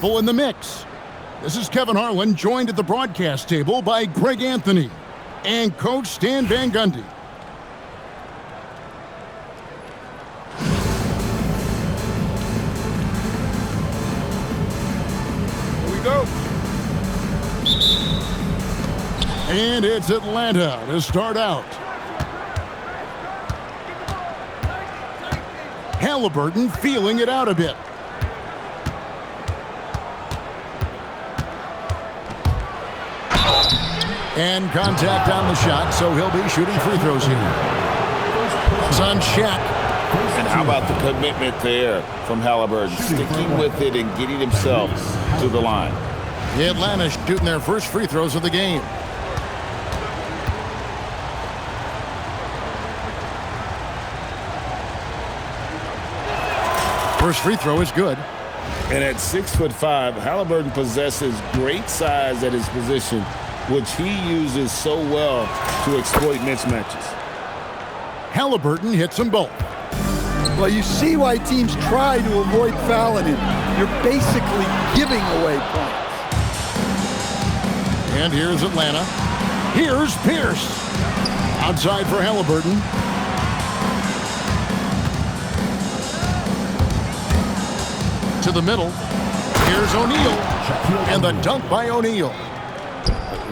In the mix. This is Kevin Harlan, joined at the broadcast table by Greg Anthony and Coach Stan Van Gundy. Here we go. And it's Atlanta to start out. Halliburton feeling it out a bit. And contact on the shot, so he'll be shooting free throws here. It's on Shaq. And how about the commitment there from Halliburton, sticking with it and getting himself to the line. The Atlanta shooting their first free throws of the game. First free throw is good. And at 6'5", Halliburton possesses great size at his position, which he uses so well to exploit mismatches. Halliburton hits them both. Well, you see why teams try to avoid fouling him. You're basically giving away points. And here's Atlanta. Here's Pierce. Outside for Halliburton. To the middle. Here's O'Neal. And the dunk by O'Neal.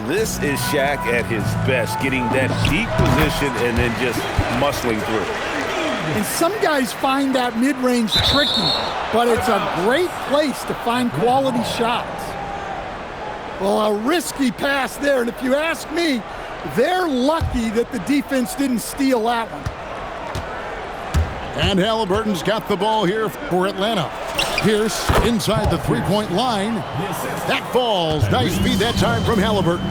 This is Shaq at his best, getting that deep position and then just muscling through. And some guys find that mid-range tricky, but it's a great place to find quality shots. Well, a risky pass there, and if you ask me, they're lucky that the defense didn't steal that one. And Halliburton's got the ball here for Atlanta. Pierce inside the three-point line. That falls. Nice feed that time from Halliburton.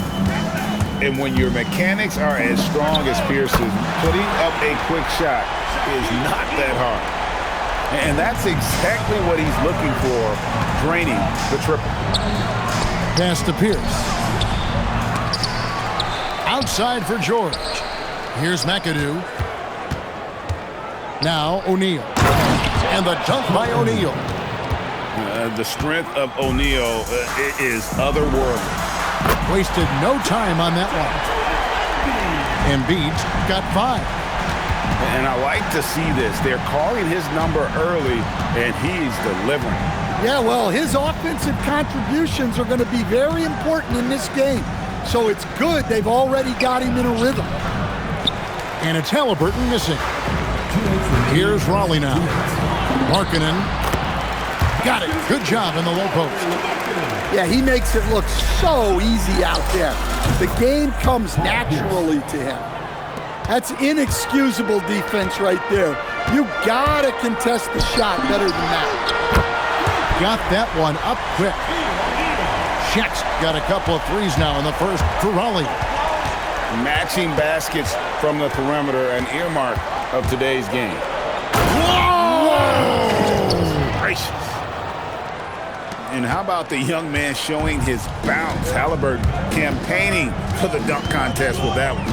And when your mechanics are as strong as Pierce's, putting up a quick shot is not that hard. And that's exactly what he's looking for, draining the triple. Pass to Pierce. Outside for George. Here's McAdoo. Now O'Neal. And the dunk by O'Neal. The strength of O'Neal is otherworldly. Wasted no time on that one. Embiid's got 5. And I like to see this. They're calling his number early, and he's delivering. Yeah, well, his offensive contributions are going to be very important in this game. So it's good they've already got him in a rhythm. And it's Halliburton missing. Here's Raleigh now. Markkanen. Got it. Good job in the low post. Yeah, he makes it look so easy out there. The game comes naturally to him. That's inexcusable defense right there. You gotta contest the shot better than that. Got that one up quick. Shaq's got a couple of threes now in the first for Raleigh. Matching baskets from the perimeter, an earmark of today's game. Whoa! Gracious. And how about the young man showing his bounce? Halliburton campaigning for the dunk contest with that one.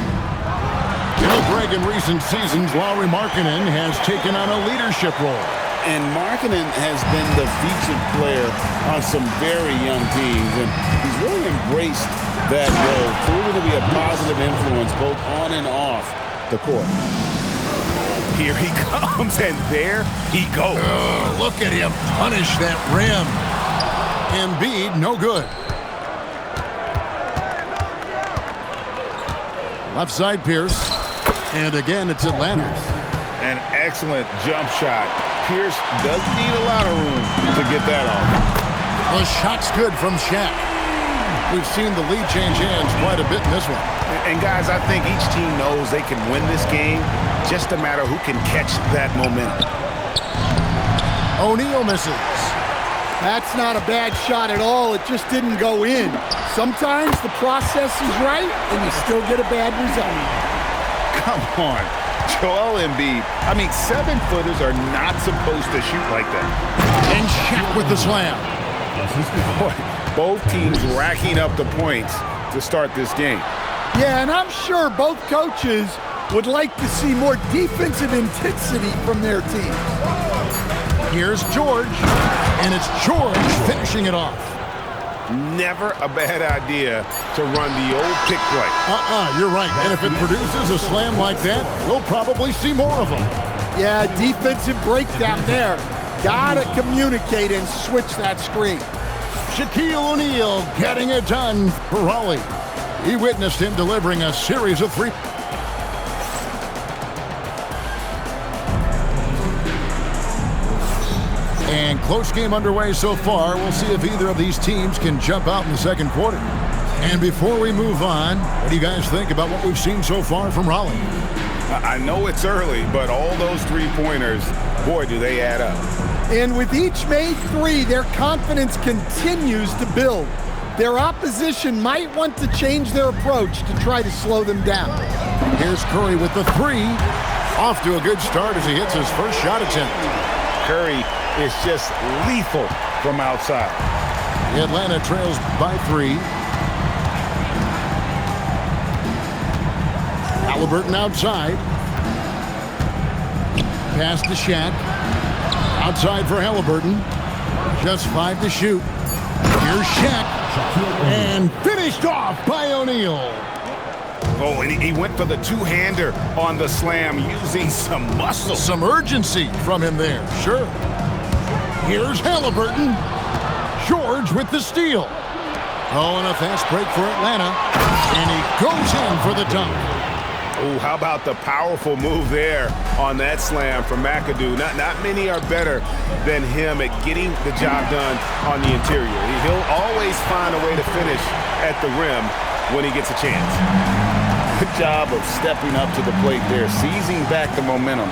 You know, Greg, in recent seasons, Lauri Markkanen has taken on a leadership role. And Markkanen has been the featured player on some very young teams, and he's really embraced that role, proving to be a positive influence both on and off the court. Here he comes, and there he goes. Oh, look at him punish that rim. Embiid, no good. Left side, Pierce. And again, it's Atlanta. An excellent jump shot. Pierce doesn't need a lot of room to get that off. The shot's good from Shaq. We've seen the lead change hands quite a bit in this one. And guys, I think each team knows they can win this game, just a matter who can catch that momentum. O'Neal misses. That's not a bad shot at all. It just didn't go in. Sometimes the process is right, and you still get a bad result. Come on, Joel Embiid. I mean, 7-footers are not supposed to shoot like that. And Shaq with the slam. Boy, both teams racking up the points to start this game. Yeah, and I'm sure both coaches would like to see more defensive intensity from their teams. Here's George, and it's George finishing it off. Never a bad idea to run the old pick play. You're right. And if it produces a slam like that, we'll probably see more of them. Yeah, defensive breakdown there. Gotta communicate and switch that screen. Shaquille O'Neal getting it done for Raleigh. He witnessed him delivering a series of three. And close game underway so far. We'll see if either of these teams can jump out in the second quarter. And before we move on, what do you guys think about what we've seen so far from Raleigh? I know it's early, but all those three-pointers, boy, do they add up. And with each made three, their confidence continues to build. Their opposition might want to change their approach to try to slow them down. Here's Curry with the three. Off to a good start as he hits his first shot attempt. Curry is just lethal from outside. Atlanta trails by 3. Halliburton outside. Pass to Shaq. Outside for Halliburton. Just 5 to shoot. Here's Shaq. And finished off by O'Neal. Oh, and he went for the two-hander on the slam using some muscle. Some urgency from him there, sure. Here's Halliburton. George with the steal. Oh, and a fast break for Atlanta. And he goes in for the dunk. Oh, how about the powerful move there on that slam from McAdoo. Not many are better than him at getting the job done on the interior. He'll always find a way to finish at the rim when he gets a chance. Good job of stepping up to the plate there, seizing back the momentum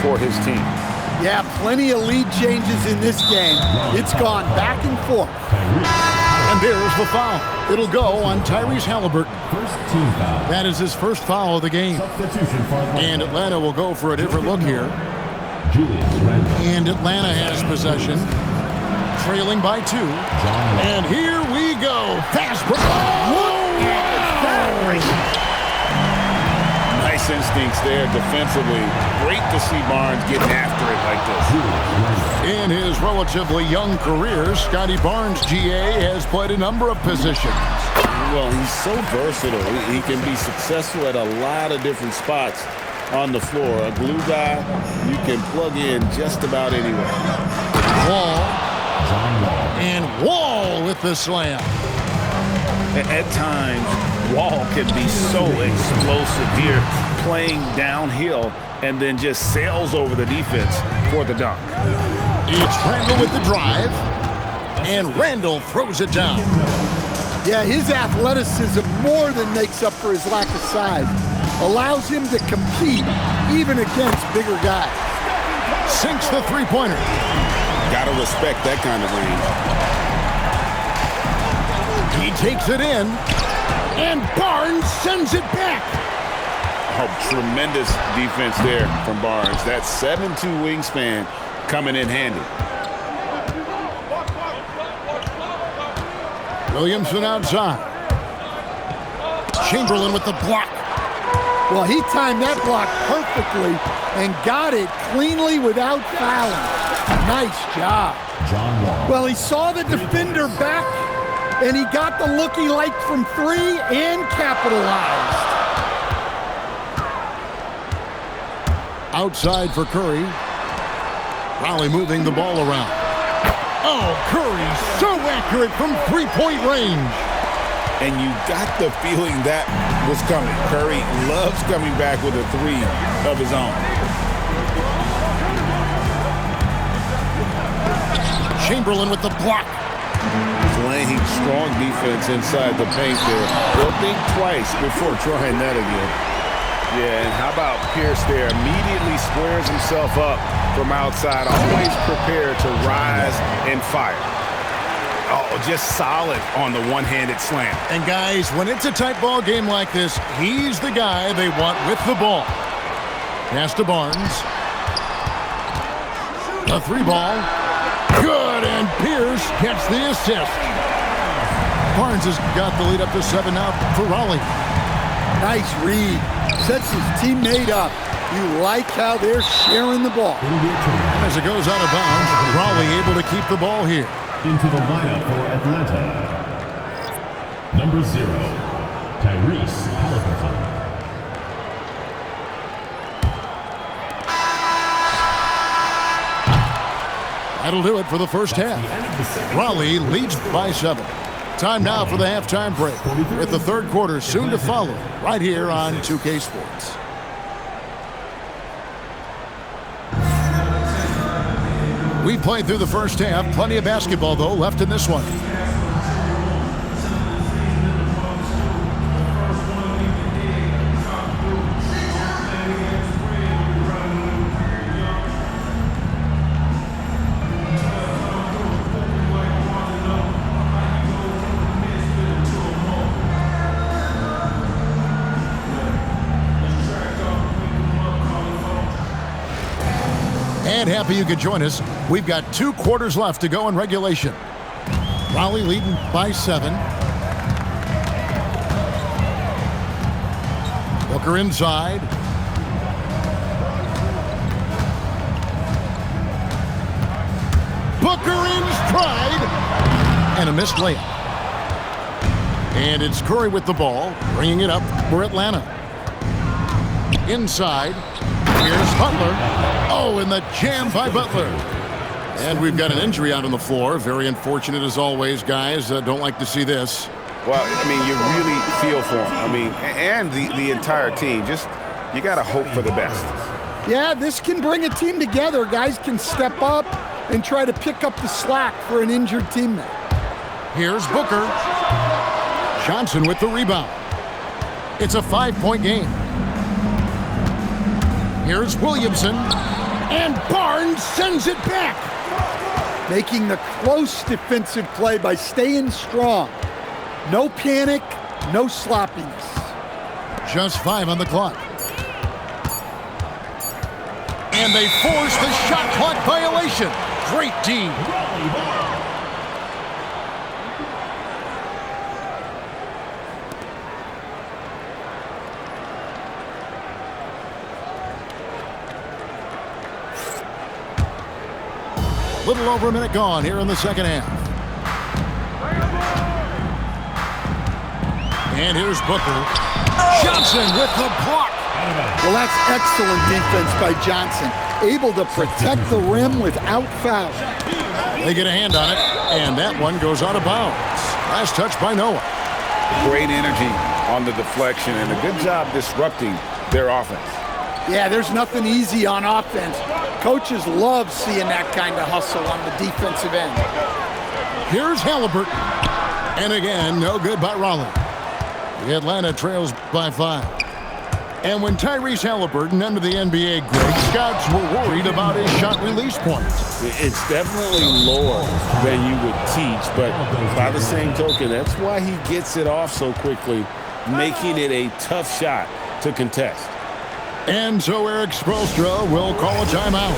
for his team. Yeah, plenty of lead changes in this game. It's gone back and forth. And there's the foul. It'll go on Tyrese Halliburton. First team foul. That is his first foul of the game. Substitution for And Atlanta will go for a different look here. Julius Randle. And Atlanta has possession. Trailing by 2. And here we go. Fast break. Nice instincts there defensively. Great to see Barnes getting after it like this. In his relatively young career, Scotty Barnes, GA, has played a number of positions. Well, he's so versatile. He can be successful at a lot of different spots on the floor. A glue guy, you can plug in just about anywhere. Wall. And Wall with the slam. At times, Wall can be so explosive here, playing downhill, and then just sails over the defense for the dunk. It's Randle with the drive, and Randle throws it down. Yeah, his athleticism more than makes up for his lack of size. Allows him to compete even against bigger guys. Sinks the three-pointer. Gotta respect that kind of range. He takes it in, and Barnes sends it back. Oh, tremendous defense there from Barnes. That 7'2" wingspan coming in handy. Williamson outside. Chamberlain with the block. Well, he timed that block perfectly and got it cleanly without fouling. Nice job. John Wall. Well, he saw the defender back, and he got the look he liked from 3 and capitalized. Outside for Curry. Raleigh moving the ball around. Oh, Curry so accurate from three-point range. And you got the feeling that was coming. Curry loves coming back with a 3 of his own. Chamberlain with the block. Playing strong defense inside the paint there. They'll think twice before trying that again. Yeah, and how about Pierce there? Immediately squares himself up from outside, always prepared to rise and fire. Oh, just solid on the one-handed slam. And guys, when it's a tight ball game like this, he's the guy they want with the ball. Pass to Barnes. The 3-ball. Good, and Pierce gets the assist. Barnes has got the lead up to 7 now for Raleigh. Nice read. Sets his teammate up. You like how they're sharing the ball. As it goes out of bounds, Raleigh able to keep the ball here. Into the lineup for Atlanta. Number 0, Tyrese Halliburton. That'll do it for the first half. Raleigh leads by 7. Time now for the halftime break, with the third quarter soon to follow, right here on 2K Sports. We played through the first half. Plenty of basketball, though, left in this one. And happy you could join us. We've got 2 quarters left to go in regulation. Raleigh leading by 7. Booker inside. Booker in stride. And a missed layup. And it's Curry with the ball, bringing it up for Atlanta. Inside. Here's Butler. Oh, and the jam by Butler. And we've got an injury out on the floor. Very unfortunate as always, guys. Don't like to see this. Well, I mean, you really feel for him. I mean, and the entire team. Just, you got to hope for the best. Yeah, this can bring a team together. Guys can step up and try to pick up the slack for an injured teammate. Here's Booker. Johnson with the rebound. It's a 5-point game. Here's Williamson. And Barnes sends it back. Making the close defensive play by staying strong. No panic, no sloppiness. Just 5 on the clock. And they force the shot clock violation. Great D. Little over a minute gone here in the second half. And here's Booker. Johnson with the block. Well, that's excellent defense by Johnson. Able to protect the rim without foul. They get a hand on it, and that one goes out of bounds. Last touch by Noah. Great energy on the deflection, and a good job disrupting their offense. Yeah, there's nothing easy on offense. Coaches love seeing that kind of hustle on the defensive end. Here's Halliburton. And again, no good by Raleigh. The Atlanta trails by 5. And when Tyrese Halliburton entered the NBA, Greg, scouts were worried about his shot release points. It's definitely lower than you would teach, but by the same token, that's why he gets it off so quickly, making it a tough shot to contest. And so Eric Spoelstra will call a timeout.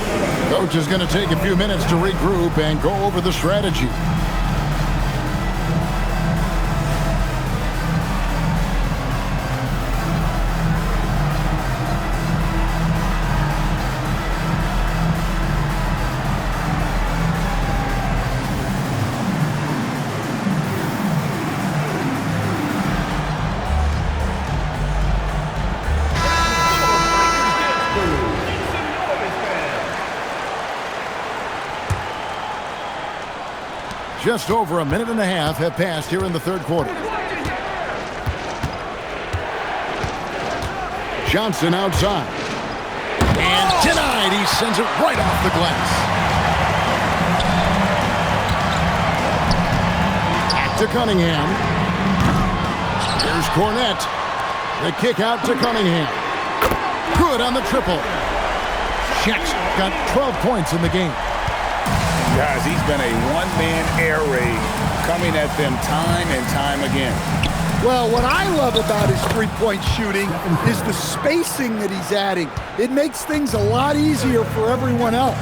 Coach is going to take a few minutes to regroup and go over the strategy. Just over a minute and a half have passed here in the third quarter. Johnson outside. And denied. He sends it right off the glass. Back to Cunningham. Here's Cornette. The kick out to Cunningham. Good on the triple. Shaq's got 12 points in the game. Guys, he's been a one-man air raid coming at them time and time again. Well, what I love about his three-point shooting is the spacing that he's adding. It makes things a lot easier for everyone else.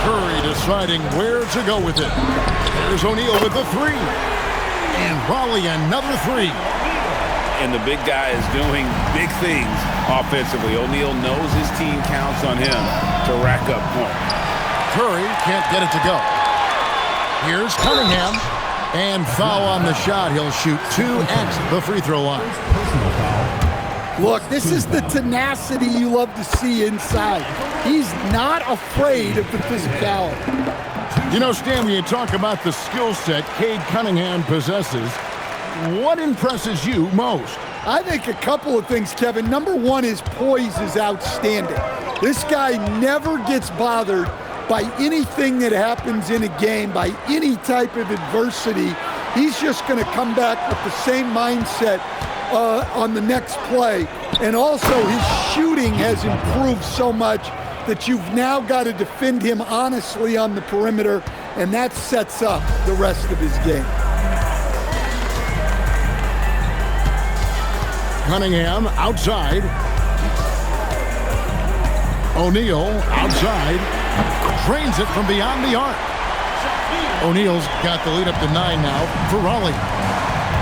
Curry deciding where to go with it. There's O'Neal with the three. And Raleigh another three. and the big guy is doing big things offensively. O'Neal knows his team counts on him to rack up points. Curry can't get it to go. Here's Cunningham. And foul on the shot. He'll shoot 2 at the free throw line. Look, this is the tenacity you love to see inside. He's not afraid of the physicality. You know, Stan, when you talk about the skill set Cade Cunningham possesses, what impresses you most? I think a couple of things, Kevin. Number one, his poise is outstanding. This guy never gets bothered by anything that happens in a game, by any type of adversity. He's just going to come back with the same mindset on the next play. And also his shooting has improved so much that you've now got to defend him honestly on the perimeter, and that sets up the rest of his game. Cunningham outside. O'Neal outside. Drains it from beyond the arc. O'Neal's got the lead up to 9 now for Raleigh.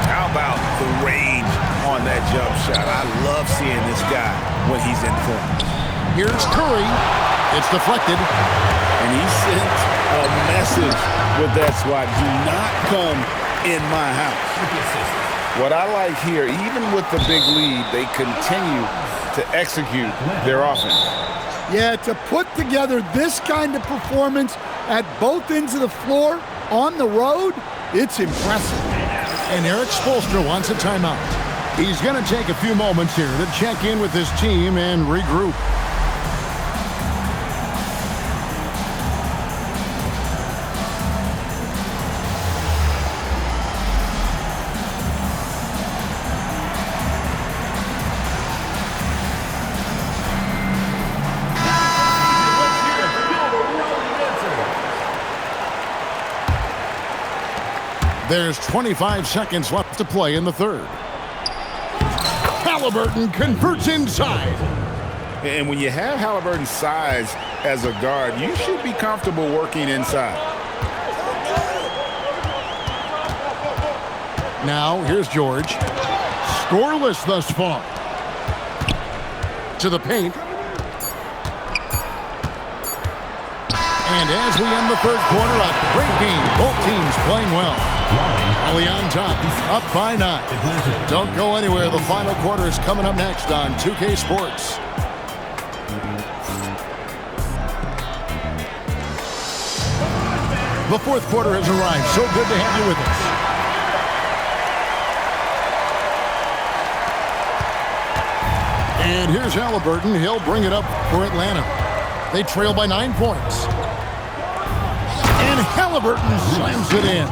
How about the range on that jump shot? I love seeing this guy when he's in form. Here's Curry. It's deflected. And he sent a message with that swat. Do not come in my house. What I like here, even with the big lead, they continue to execute their offense. Yeah, to put together this kind of performance at both ends of the floor on the road, it's impressive. And Eric Spoelstra wants a timeout. He's going to take a few moments here to check in with his team and regroup. There's 25 seconds left to play in the third. Halliburton converts inside. And when you have Halliburton's size as a guard, you should be comfortable working inside. Now, here's George. Scoreless thus far. To the paint. And as we end the third quarter, a great game. Both teams playing well. Raleigh on top, up by 9. Don't go anywhere. The final quarter is coming up next on 2K Sports. The fourth quarter has arrived. So good to have you with us. And here's Halliburton. He'll bring it up for Atlanta. They trail by 9 points. And Halliburton slams it in.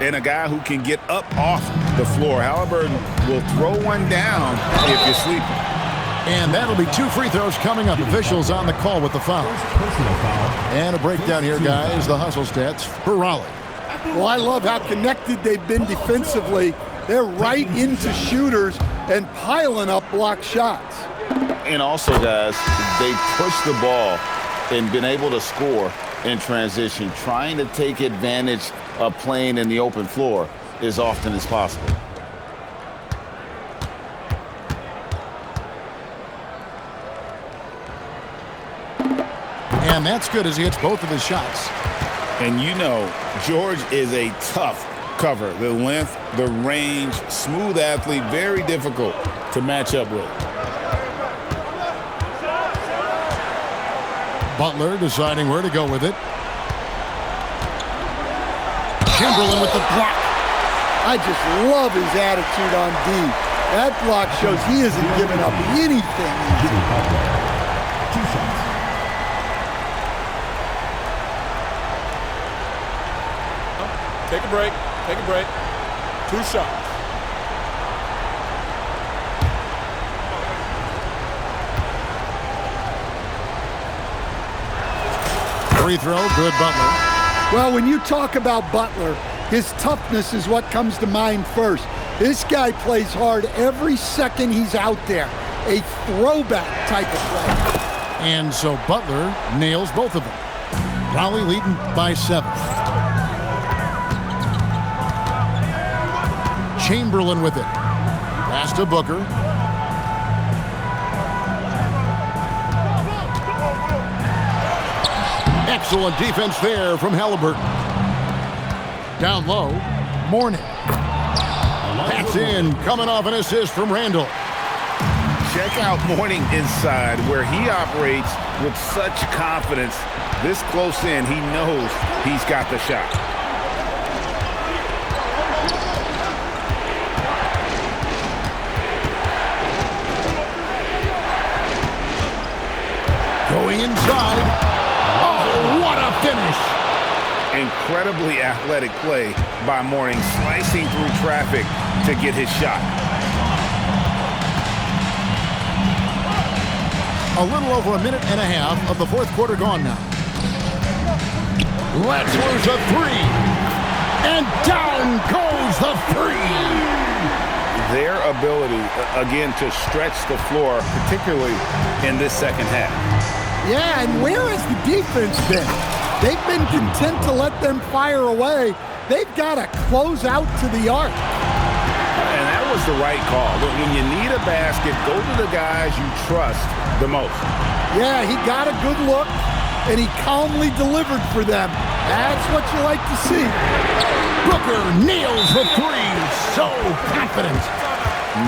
And a guy who can get up off the floor. Halliburton will throw one down if you're sleeping. And that'll be 2 free throws coming up. Officials on the call with the foul. And a breakdown here, guys. The hustle stats for Raleigh. Well, I love how connected they've been defensively. They're right into shooters and piling up block shots. And also, guys, they pushed the ball and been able to score in transition, trying to take advantage of playing in the open floor as often as possible. And that's good as he hits both of his shots. And you know, George is a tough cover. The length, the range, smooth athlete, very difficult to match up with. Butler deciding where to go with it. Chamberlain with the block. I just love his attitude on D. That block shows he isn't giving up anything. Take a break. Take a break. 2 shots. Free throw, good Butler. Well, when you talk about Butler, his toughness is what comes to mind first. This guy plays hard every second he's out there. A throwback type of play. And so Butler nails both of them. Raleigh leading by 7. Chamberlain with it. Pass to Booker. Excellent defense there from Halliburton. Down low, Mourning. Pass in, coming off an assist from Randall. Check out Mourning inside, where he operates with such confidence. This close in, he knows he's got the shot. Going inside. Oh, what a finish! Incredibly athletic play by Mourning, slicing through traffic to get his shot. A little over a minute and a half of the fourth quarter gone now. Letzler's a three. And down goes the three. Their ability, again, to stretch the floor, particularly in this second half. Yeah, and where has the defense been? They've been content to let them fire away. They've got to close out to the arc. And that was the right call. When you need a basket, go to the guys you trust the most. Yeah, he got a good look, and he calmly delivered for them. That's what you like to see. Booker nails the three. So confident.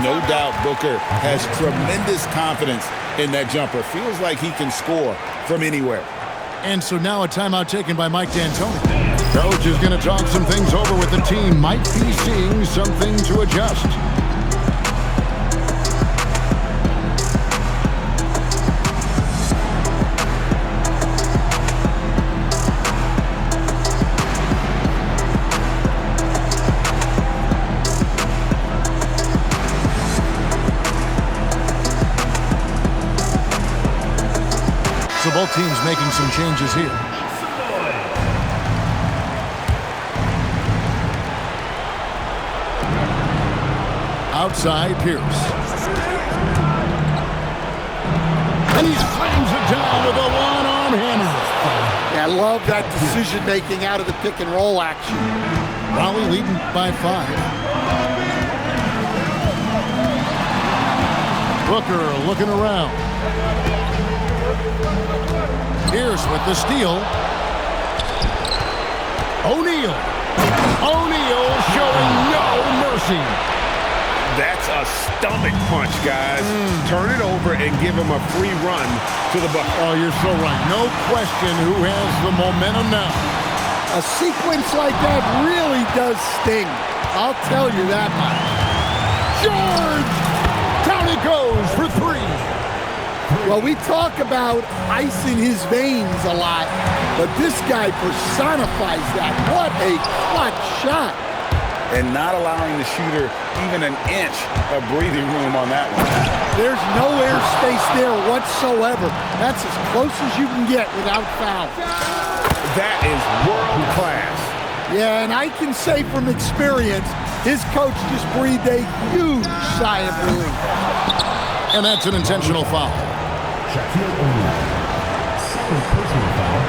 No doubt Booker has tremendous confidence in that jumper. Feels like he can score from anywhere. And so now a timeout taken by Mike D'Antoni. Coach is going to talk some things over with the team. Might be seeing something to adjust. So both teams making some changes here. Outside, Pierce. And he slams it down with a one-arm hammer. Yeah, I love that decision-making out of the pick-and-roll action. Raleigh leading by 5. Booker looking around. Pierce with the steal. O'Neal. O'Neal showing no mercy. That's a stomach punch, guys. Turn it over and give him a free run to the bucket. Oh, you're so right. No question who has the momentum now. A sequence like that really does sting. I'll tell you that much. George! Down it goes for 3. Well, we talk about ice in his veins a lot, but this guy personifies that. What a clutch shot. And not allowing the shooter even an inch of breathing room on that one. There's no airspace there whatsoever. That's as close as you can get without foul. That is world class. Yeah, and I can say from experience, his coach just breathed a huge sigh of relief. And that's an intentional foul. Shaquille O'Neal. Second personal foul.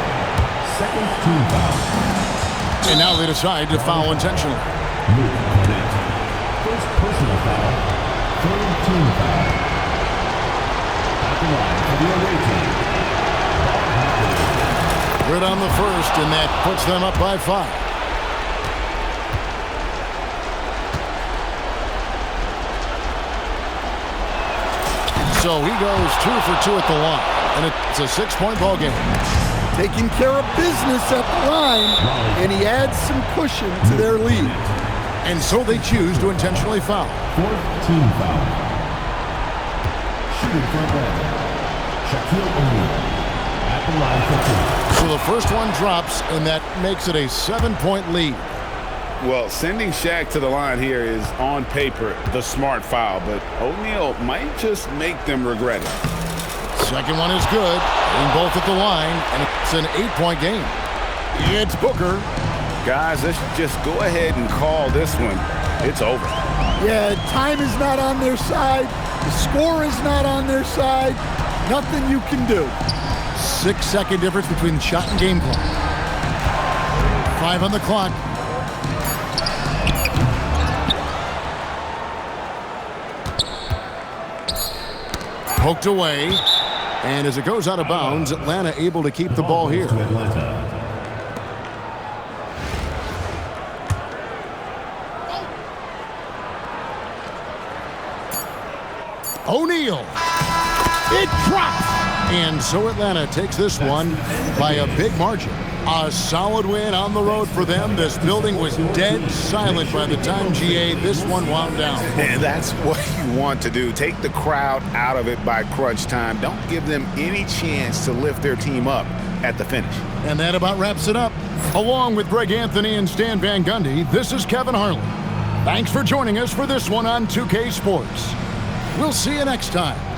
Second team foul. And now they decide to foul intentionally. Luke Cornett. First personal foul. Third team foul. At the line for the away team. Good on the first, and that puts them up by 5. So he goes 2 for 2 at the line, and it's a 6-point ball game. Taking care of business at the line, and he adds some cushion to their lead. And so they choose to intentionally foul. Fourth team foul. Shooting front line. Shaquille O'Neal. At the line for 2. So the first one drops, and that makes it a 7-point lead. Well, sending Shaq to the line here is, on paper, the smart foul, but O'Neal might just make them regret it. Second one is good, getting both at the line, and it's an 8-point game. It's Booker. Guys, let's just go ahead and call this one. It's over. Yeah, time is not on their side. The score is not on their side. Nothing you can do. 6-second difference between shot and game clock. 5 on the clock. Poked away. And as it goes out of bounds, Atlanta able to keep the ball here. To Atlanta. O'Neal. It drops. And so Atlanta takes this one by a big margin. A solid win on the road for them. This building was dead silent by the time, GA, this one wound down. And that's what you want to do. Take the crowd out of it by crunch time. Don't give them any chance to lift their team up at the finish. And that about wraps it up. Along with Greg Anthony and Stan Van Gundy, this is Kevin Harlan. Thanks for joining us for this one on 2K Sports. We'll see you next time.